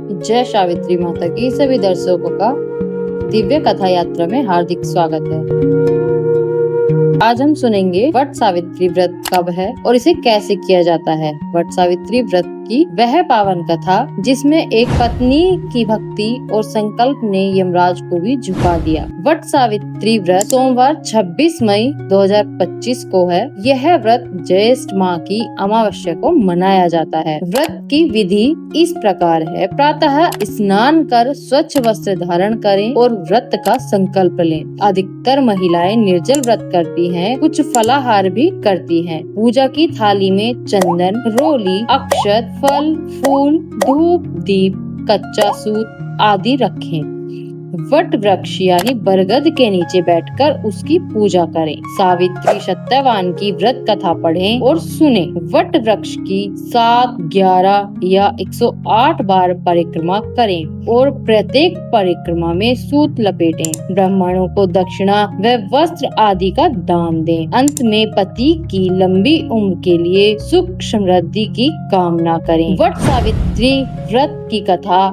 जय सावित्री माता की सभी दर्शकों का दिव्य कथा यात्रा में हार्दिक स्वागत है। आज हम सुनेंगे वट सावित्री व्रत कब है और इसे कैसे किया जाता है। वट सावित्री व्रत की वह पावन कथा जिसमें एक पत्नी की भक्ति और संकल्प ने यमराज को भी झुका दिया। वट सावित्री व्रत सोमवार 26 मई 2025 को है। यह व्रत ज्येष्ठ माह की अमावस्या को मनाया जाता है। व्रत की विधि इस प्रकार है। प्रातः स्नान कर स्वच्छ वस्त्र धारण करें और व्रत का संकल्प लें। अधिकतर महिलाएं निर्जल व्रत करती हैं, कुछ फलाहार भी करती हैं। पूजा की थाली में चंदन, रोली, अक्षत, फल, फूल, धूप, दीप, कच्चा सूत आदि रखें। वट वृक्ष यानी बरगद के नीचे बैठकर उसकी पूजा करें। सावित्री सत्यवान की व्रत कथा पढ़ें और सुने। वट वृक्ष की 7, 11 या 108 बार परिक्रमा करें और प्रत्येक परिक्रमा में सूत लपेटें। ब्राह्मणों को दक्षिणा व वस्त्र आदि का दान दें। अंत में पति की लंबी उम्र के लिए सुख समृद्धि की कामना करें। वट सावित्री व्रत की कथा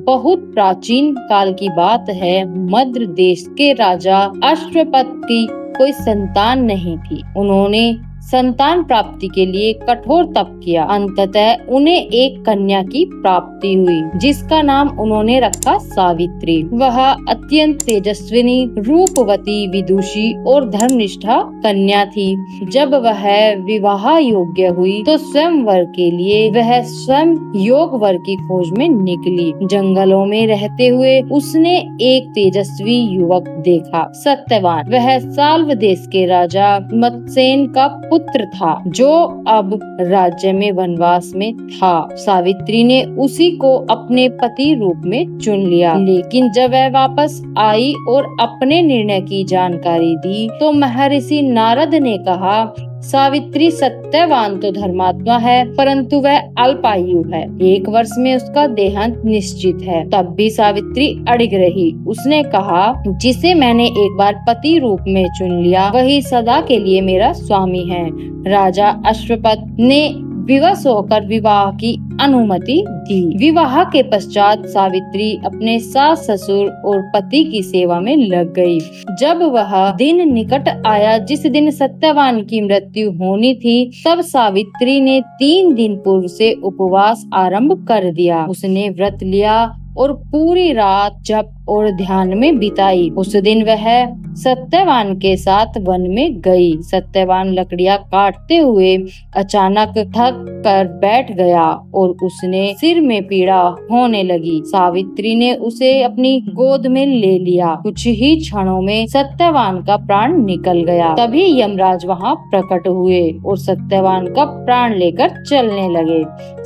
बहुत प्राचीन काल की बात है। मद्र देश के राजा अश्वपत की कोई संतान नहीं थी। उन्होंने संतान प्राप्ति के लिए कठोर तप किया। अंततः उन्हें एक कन्या की प्राप्ति हुई जिसका नाम उन्होंने रखा सावित्री। वह अत्यंत तेजस्विनी, रूपवती, विदुषी और धर्मनिष्ठा कन्या थी। जब वह विवाह योग्य हुई तो स्वयंवर के लिए वह स्वयं योग वर की खोज में निकली। जंगलों में रहते हुए उसने एक तेजस्वी युवक देखा, सत्यवान। वह साल्व देश के राजा मत्सेन का पुत्र था जो अब राज्य में वनवास में था। सावित्री ने उसी को अपने पति रूप में चुन लिया। लेकिन जब वह वापस आई और अपने निर्णय की जानकारी दी तो महर्षि नारद ने कहा, सावित्री सत्यवान तो धर्मात्मा है परंतु वह अल्पायु है। 1 वर्ष में उसका देहांत निश्चित है। तब भी सावित्री अड़िग रही। उसने कहा, जिसे मैंने एक बार पति रूप में चुन लिया वही सदा के लिए मेरा स्वामी है। राजा अश्वपत ने विवश होकर विवाह की अनुमति दी। विवाह के पश्चात सावित्री अपने सास ससुर और पति की सेवा में लग गई। जब वह दिन निकट आया जिस दिन सत्यवान की मृत्यु होनी थी, तब सावित्री ने 3 दिन पूर्व से उपवास आरंभ कर दिया। उसने व्रत लिया और पूरी रात जप और ध्यान में बिताई। उस दिन वह सत्यवान के साथ वन में गई। सत्यवान लकड़ियां काटते हुए अचानक थक कर बैठ गया और उसने सिर में पीड़ा होने लगी। सावित्री ने उसे अपनी गोद में ले लिया। कुछ ही क्षणों में सत्यवान का प्राण निकल गया। तभी यमराज वहां प्रकट हुए और सत्यवान का प्राण लेकर चलने लगे।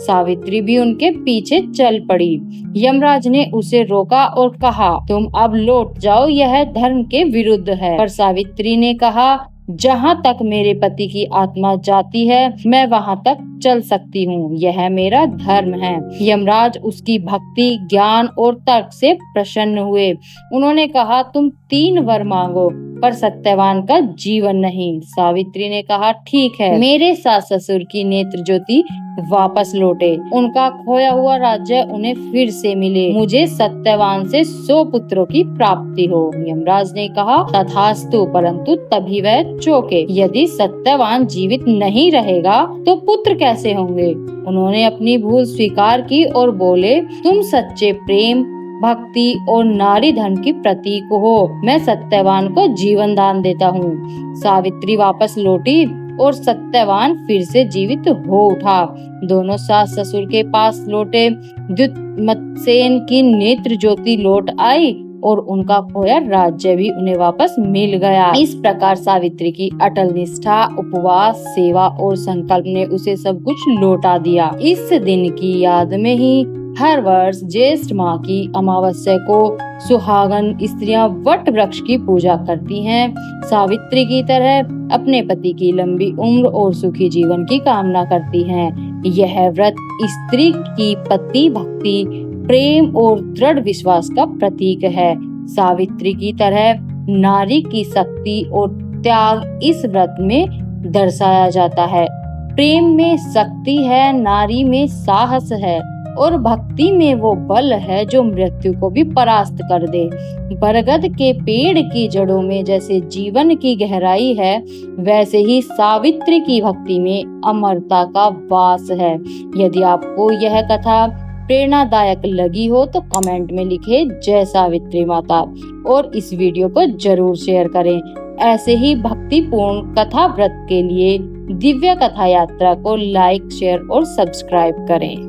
सावित्री भी उनके पीछे चल पड़ी। यमराज ने उसे रोका और कहा, तुम अब लौट जाओ, यह धर्म के विरुद्ध है। पर सावित्री ने कहा, जहाँ तक मेरे पति की आत्मा जाती है मैं वहाँ तक चल सकती हूँ, यह मेरा धर्म है। यमराज उसकी भक्ति, ज्ञान और तर्क से प्रसन्न हुए। उन्होंने कहा, तुम 3 वर मांगो पर सत्यवान का जीवन नहीं। सावित्री ने कहा, ठीक है, मेरे सास ससुर की नेत्र ज्योति वापस लौटे, उनका खोया हुआ राज्य उन्हें फिर से मिले, मुझे सत्यवान से 100 पुत्रों की प्राप्ति हो। यमराज ने कहा, तथास्तु, परंतु तभी वह चौंके। यदि सत्यवान जीवित नहीं रहेगा तो पुत्र कैसे होंगे? उन्होंने अपनी भूल स्वीकार की और बोले, तुम सच्चे प्रेम, भक्ति और नारी धर्म की प्रतीक हो। मैं सत्यवान को जीवन दान देता हूँ। सावित्री वापस लौटी और सत्यवान फिर से जीवित हो उठा। दोनों सास ससुर के पास लौटे। द्युमत्सेन की नेत्र ज्योति लौट आई और उनका खोया राज्य भी उन्हें वापस मिल गया। इस प्रकार सावित्री की अटल निष्ठा, उपवास, सेवा और संकल्प ने उसे सब कुछ लौटा दिया। इस दिन की याद में ही हर वर्ष ज्येष्ठ माह की अमावस्या को सुहागन स्त्रियां वट वृक्ष की पूजा करती हैं। सावित्री की तरह अपने पति की लंबी उम्र और सुखी जीवन की कामना करती हैं। यह व्रत स्त्री की पति भक्ति, प्रेम और दृढ़ विश्वास का प्रतीक है। सावित्री की तरह नारी की शक्ति और त्याग इस व्रत में दर्शाया जाता है। प्रेम में शक्ति है, नारी में साहस है और भक्ति में वो बल है जो मृत्यु को भी परास्त कर दे। बरगद के पेड़ की जड़ों में जैसे जीवन की गहराई है, वैसे ही सावित्री की भक्ति में अमरता का वास है। यदि आपको यह कथा प्रेरणादायक लगी हो तो कमेंट में लिखे जय सावित्री माता और इस वीडियो को जरूर शेयर करें। ऐसे ही भक्तिपूर्ण कथा व्रत के लिए दिव्य कथा यात्रा को लाइक, शेयर और सब्सक्राइब करें।